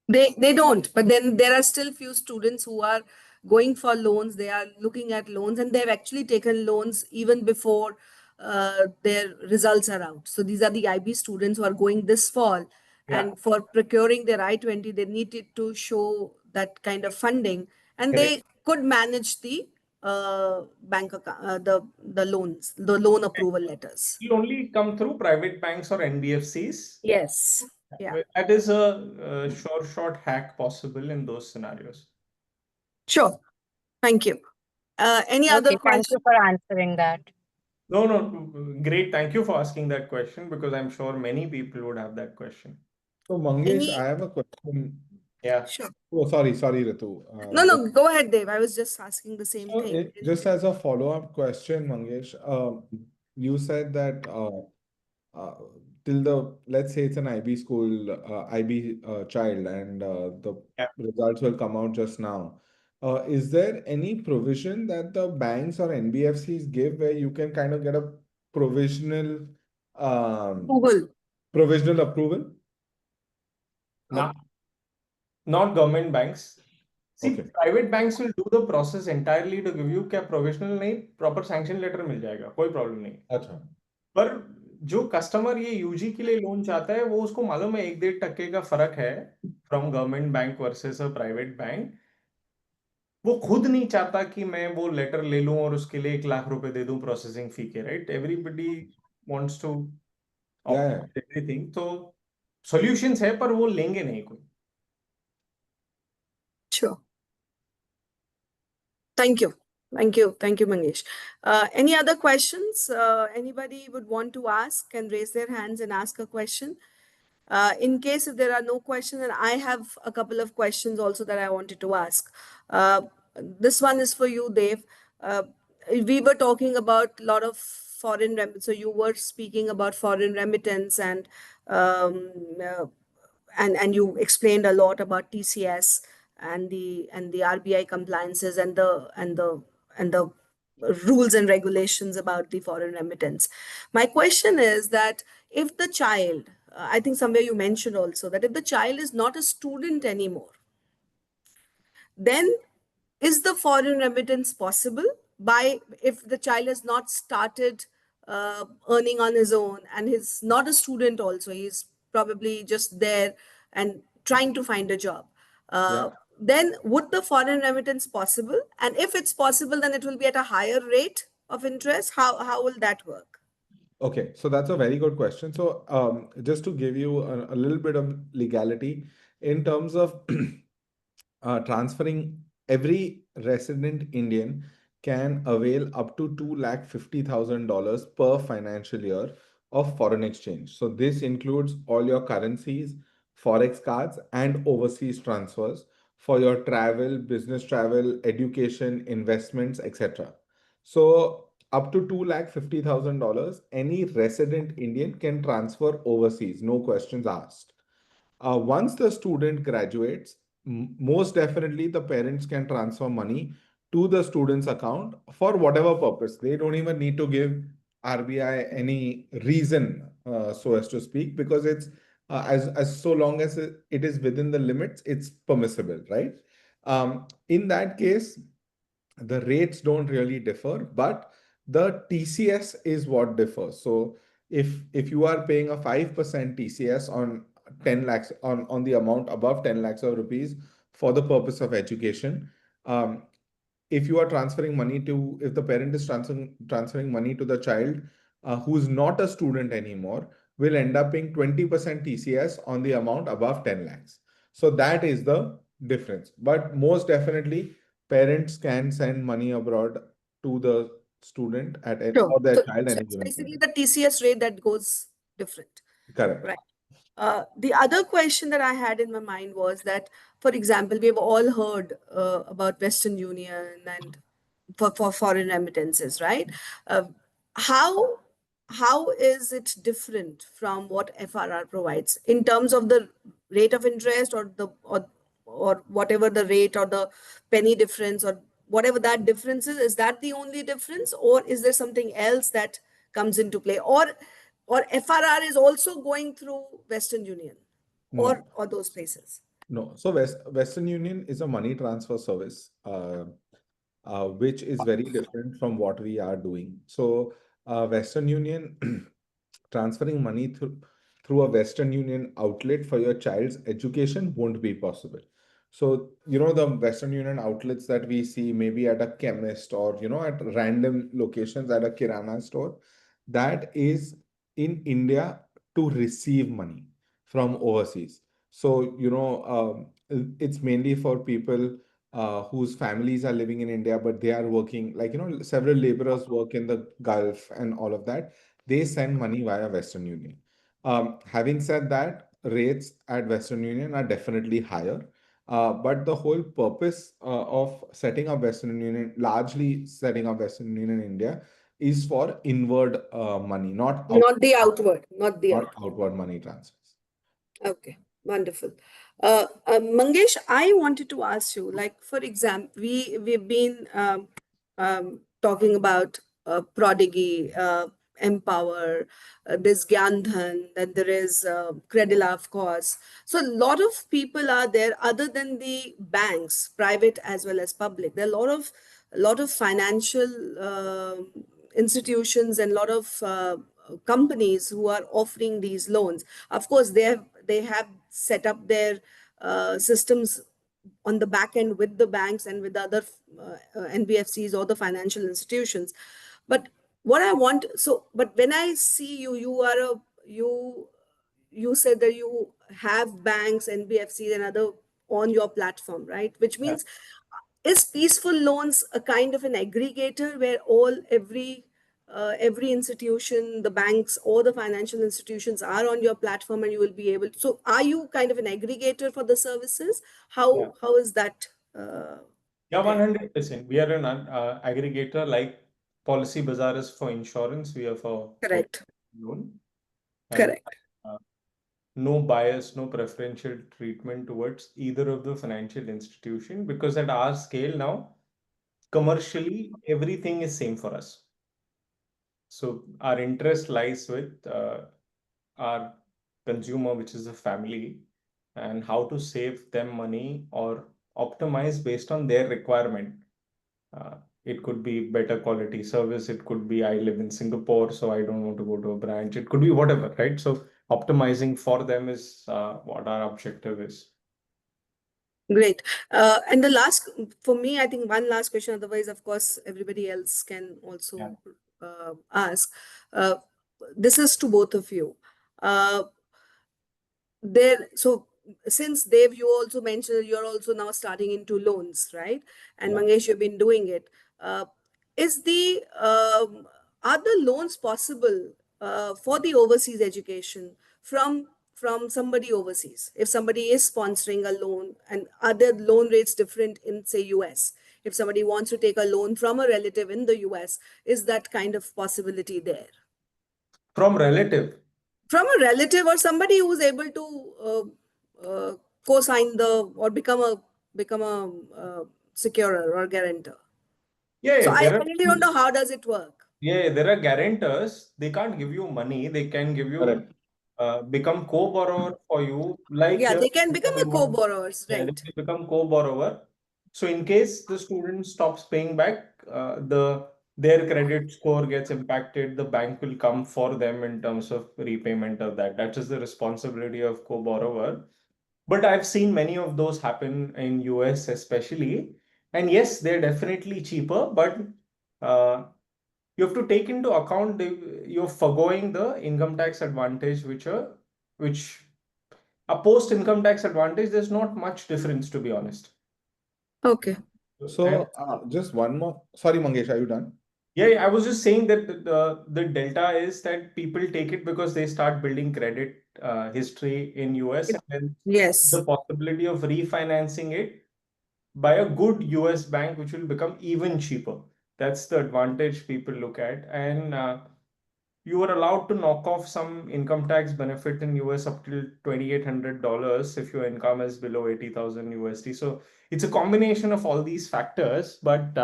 they don't, but then there are still few students who are going for loans, they are looking at loans, and they've actually taken loans even before their results are out. So these are the IB students who are going this fall. Yeah. And for procuring their I-20, they needed to show that kind of funding, and Correct. they could manage the bank account, the loans, the loan approval letters. It will only come through private banks or NBFCs. Yes. Yeah. That is a short hack possible in those scenarios. Sure. Thank you. Any other Okay, thank you questions? for answering that. No, great. Thank you for asking that question, because I'm sure many people would have that question. So Mangesh, Any? I have a question. Yeah. Sure. Oh, sorry, Ritu. No, go ahead, Dave. I was just asking the same So thing. just as a follow-up question, Mangesh, you said that uh, till the, let's say it's an IB school, IB child, and the Yeah. results will come out just now. Is there any provision that the banks or NBFCs give where you can kind of get a provisional Google. approval? Not government banks. See, Okay. private banks will do the process entirely to give you क्या provisional नहीं, proper sanction letter मिल जाएगा, कोई problem नहीं. अच्छा. पर जो customer ये UG के लिए लोन चाहता है, वो उसको मालूम है 1-1.5% का फर्क है from government bank versus a private bank. वो खुद नहीं चाहता कि मैं वो लेटर ले लूं और उसके लिए 1 लाख रुपए दे दूं प्रोसेसिंग फी के, right? Everybody wants to opt everything. तो सॉल्यूशंस है, पर वो लेंगे नहीं कोई. Sure. Thank you. Mangesh. Any other questions? Anybody would want to ask can raise their hands and ask a question. In case if there are no questions, and I have a couple of questions also that I wanted to ask. This one is for you, Dave. We were talking about a lot of foreign remittance. So you were speaking about foreign remittance, and uh, and you explained a lot about TCS and the RBI compliances and the rules and regulations about the foreign remittance. My question is that if the child, I think somewhere you mentioned also that if the child is not a student anymore, then is the foreign remittance possible by if the child has not started earning on his own and he's not a student also, he's probably just there and trying to find a job, then would the foreign remittance possible? And if it's possible, then it will be at a higher rate of interest. How will that work? Okay, so that's a very good question. So, just to give you a little bit of legality in terms of transferring, every resident Indian can avail up to $250,000 per financial year of foreign exchange. So this includes all your currencies, forex cards, and overseas transfers for your travel, business travel, education, investments, etc. So up to $250,000, any resident Indian can transfer overseas, no questions asked. Once the student graduates, most definitely the parents can transfer money to the student's account for whatever purpose. They don't even need to give RBI any reason, so as to speak, because it's as so long as it is within the limits, it's permissible, right? In that case, the rates don't really differ, but the TCS is what differs. So if you are paying a 5% TCS on 10 lakhs on the amount above 10 lakhs of rupees for the purpose of education, um, if you are transferring money to, if the parent is transferring money to the child who's not a student anymore, will end up paying 20% TCS on the amount above 10 lakhs. So that is the difference. But most definitely, parents can send money abroad to the student Sure. or their So, child so at any it's given basically point. the TCS rate that goes different. Correct. Right. The other question that I had in my mind was that, for example, we have all heard about Western Union and for foreign remittances, right? Uh, how how is it different from what FRR provides in terms of the rate of interest or whatever the rate or the penny difference or whatever that difference is? Is that the only difference, or is there something else that comes into play, or FRR is also going through Western Union No. or those places? No. So Western Union is a money transfer service, which is very different from what we are doing. So Western Union transferring money through a Western Union outlet for your child's education won't be possible. So, the Western Union outlets that we see maybe at a chemist or, at random locations at a Kirana store, that is in India to receive money from overseas. So, it's mainly for people whose families are living in India, but they are working, like, several laborers work in the Gulf and all of that. They send money via Western Union. Having said that, rates at Western Union are definitely higher. But the whole purpose of setting up Western Union, largely setting up Western Union in India, is for inward money, Not the outward, not the not outward. outward money transfers. Okay, wonderful. Mangesh, I wanted to ask you, like, for example, we've been talking about Prodigy, Empower, this Gyandhan, then there is Credila, of course. So a lot of people are there, other than the banks, private as well as public. There are a lot of financial institutions and a lot of companies who are offering these loans. Of course, they have set up their systems on the back end with the banks and with other NBFCs or the financial institutions. But what I want, so but when I see you, you said that you have banks, NBFCs, and other on your platform, right? Which Yeah. means, is Peaceful Loans a kind of an aggregator where every institution, the banks or the financial institutions are on your platform and you will be able to, so are you kind of an aggregator for the services? Yeah. How is that Yeah, there? 100%. We are an aggregator like Policy Bazaar is for insurance, we are for Correct. loan. And Correct. uh, no bias, no preferential treatment towards either of the financial institution, because at our scale now, commercially, everything is same for us. So our interest lies with our consumer, which is a family, and how to save them money or optimize based on their requirement. Uh, it could be better quality service. It could be I live in Singapore, so I don't want to go to a branch. It could be whatever, right? So optimizing for them is what our objective is. Great. And the last, for me, I think one last question, otherwise, of course, everybody else can Yeah. also ask. Uh, this is to both of you. Uh, so since Dev, you also mentioned you're also now starting into loans, right? And Yeah. Mangesh, you've been doing it. Uh, is the are the loans possible for the overseas education from somebody overseas? If somebody is sponsoring a loan, and are the loan rates different in, say, US? If somebody wants to take a loan from a relative in the US, is that kind of possibility there? From relative. From a relative or somebody who's able to co-sign the or become a securer or guarantor. Yeah, So yeah, I there are really don't know how does it work. yeah, there are guarantors. They can't give you money. They can give you Correct. become co-borrower for you. Like Yeah, here, they can become a co-borrowers, yeah, they right? can become co-borrower. So in case the student stops paying back, their credit score gets impacted. The bank will come for them in terms of repayment of that. That is the responsibility of co-borrower. But I've seen many of those happen in US especially. And yes, they're definitely cheaper, but uh, you have to take into account you're foregoing the income tax advantage, which a post income tax advantage. There's not much difference, to be honest. Okay. And So just one more. Sorry, Mangesh, are you done? yeah, I was just saying that the delta is that people take it because they start building credit history in US, and then the Yes. possibility of refinancing it by a good US bank, which will become even cheaper. That's the advantage people look at. And you are allowed to knock off some income tax benefit in US up till $2,800 if your income is below 80,000 USD. So it's a combination of all these factors. But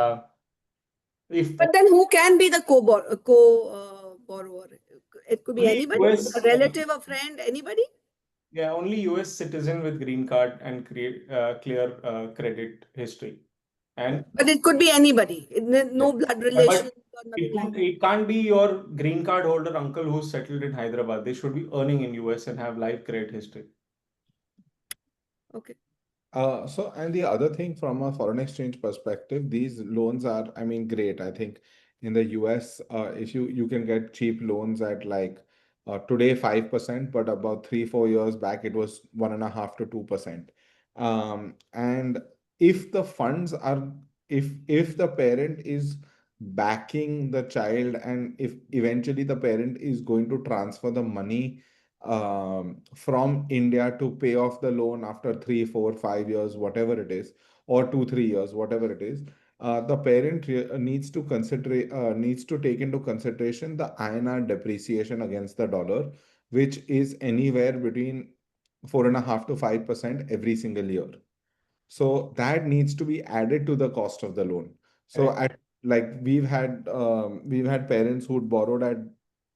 if But then who can be the co-borrower? It could be only anybody, a US, relative, a friend, anybody. Yeah, only US citizen with green card and clear credit history. And But it could be anybody. No blood relations or nothing like that. it can't be your green card holder uncle who's settled in Hyderabad. They should be earning in US and have live credit history. Okay. And the other thing from a foreign exchange perspective, these loans are, I mean, great. I think in the US, if you can get cheap loans at like today 5%, but about 3-4 years back it was 1.5 to 2%. And if the funds are, if the parent is backing the child, and if eventually the parent is going to transfer the money from India to pay off the loan after 3, 4, 5 years, whatever it is, or 2, 3 years, whatever it is, the parent needs to take into consideration the INR depreciation against the dollar, which is anywhere between 4.5 to 5% every single year. So that needs to be added to the cost of the loan. So Correct. at like we've had parents who'd borrowed at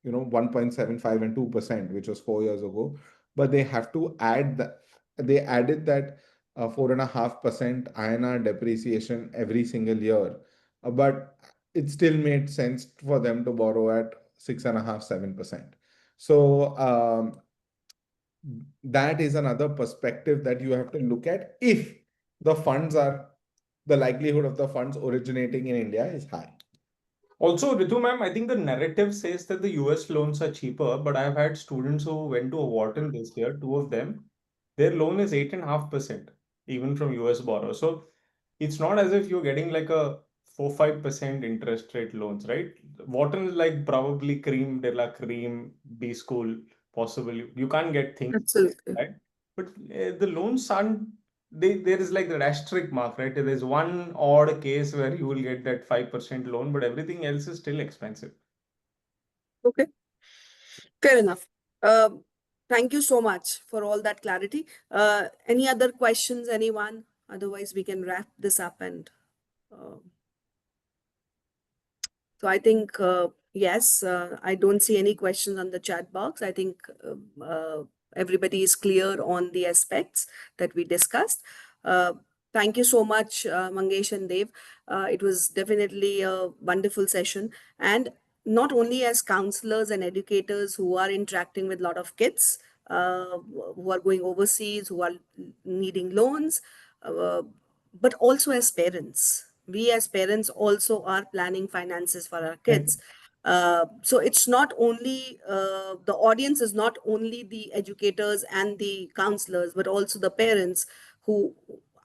1.75 and 2%, which was 4 years ago, but they have to add that they added that 4.5% INR depreciation every single year. But it still made sense for them to borrow at 6.5, 7%. So that is another perspective that you have to look at if the funds are the likelihood of the funds originating in India is high. Also, Ritu ma'am, I think the narrative says that the US loans are cheaper, but I've had students who went to a Wharton this year, two of them, their loan is 8.5%, even from US borrow. So it's not as if you're getting like a 4-5% interest rate loans, right? Wharton is like probably cream de la cream, B school, possibly. You can't get things, Absolutely. right? But the loans aren't, there is like an asterisk mark, right? There is one odd case where you will get that 5% loan, but everything else is still expensive. Okay. Fair enough. Thank you so much for all that clarity. Any other questions, anyone? Otherwise, we can wrap this up. And so I think, yes, I don't see any questions on the chat box. I think everybody is clear on the aspects that we discussed. Thank you so much, Mangesh and Dev. It was definitely a wonderful session. And not only as counselors and educators who are interacting with a lot of kids who are going overseas, who are needing loans, uh, but also as parents. We as parents also are planning finances for our kids. So it's not only the audience is not only the educators and the counselors, but also the parents who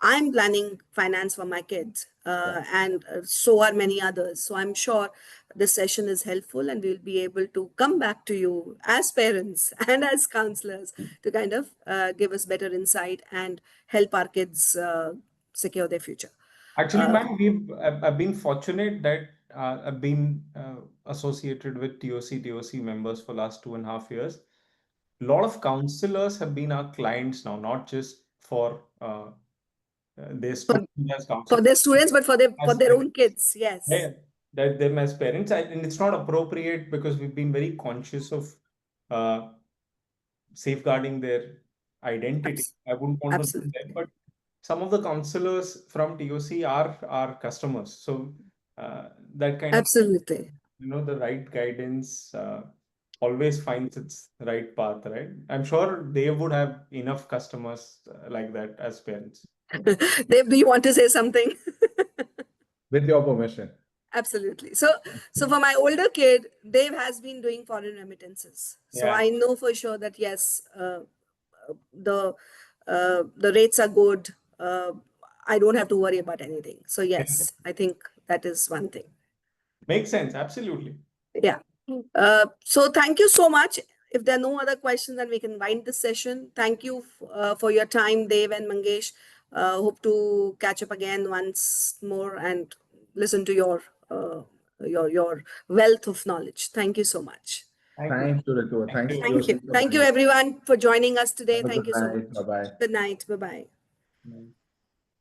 I'm planning finance for my kids, and so are many others. So I'm sure this session is helpful, and we'll be able to come back to you as parents and as counselors to kind of give us better insight and help our kids secure their future. Actually, ma'am, I've been fortunate that I've been associated with TOC members for last 2.5 years. A lot of counselors have been our clients now, not just for their For, students as for counselors, their students, but for as their own parents. kids. Yes. Yeah, that them as parents, and it's not appropriate because we've been very conscious of uh, safeguarding their identity. Abs- I wouldn't want to name them, Absolutely. but some of the counselors from TOC are our customers. So that kind of, Absolutely. the right guidance always finds its right path, right? I'm sure they would have enough customers like that as parents. Dev, do you want to say something? With your permission. Absolutely. So for my older kid, Dave has been doing foreign remittances. So Yeah. I know for sure that yes, the the rates are good. I don't have to worry about anything. So yes, I think that is one thing. Makes sense. Absolutely. Yeah. So thank you so much. If there are no other questions, then we can wind this session. Thank you for your time, Dave and Mangesh. Hope to catch up again once more and listen to your wealth of knowledge. Thank you so much. Thank you. Thank you, Ritu. Thank Thanks you. to Thank you you. for Thank you, bringing. everyone, for joining us today. Have a Thank good you so night. much. Bye bye. Good night. Bye bye. Bye.